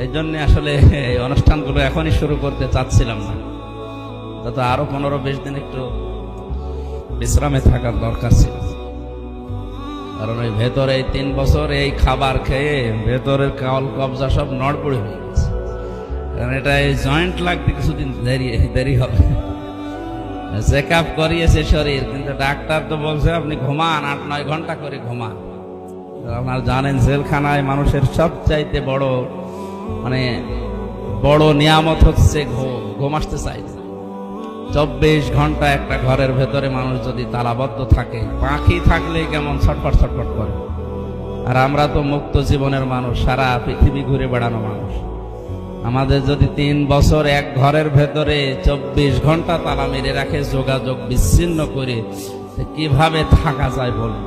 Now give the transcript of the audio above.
এই জন্য আসলে এই অনুষ্ঠানগুলো এখনই শুরু করতে চাচ্ছিলাম না, তো আরো 15-20 দিন একটু বিশ্রামে থাকার দরকার ছিল। কারণ ওই ভেতরে এই 3 বছর এই খাবার খেয়ে ভেতরের কাল কবজা সব নড়বড়ে হয়ে গেছে। কারণ এটা এই জয়েন্ট লাগতে কিছুদিন দেরি হবে। চেক আপ করিয়েছে শরীর, কিন্তু ডাক্তার তো বলছে আপনি ঘুমান, 8-9 ঘন্টা করে ঘুমান। আপনারা জানেন জেলখানায় মানুষের সবচাইতে বড় নিয়ামত হচ্ছে ঘুম আসতে চাই। 24 ঘন্টা একটা ঘরের ভেতরে মানুষ যদি তালাবদ্ধ থাকে, পাখি থাকলে কেমন ছটফট ছটফট করে। আর আমরা তো মুক্ত জীবনের মানুষ, সারা পৃথিবী ঘুরে বেড়ানো মানুষ। আমাদের যদি 3 বছর এক ঘরের ভেতরে 24 ঘন্টা তালা মেরে রাখে, যোগাযোগ বিচ্ছিন্ন করে, কিভাবে থাকা যায় বলুন?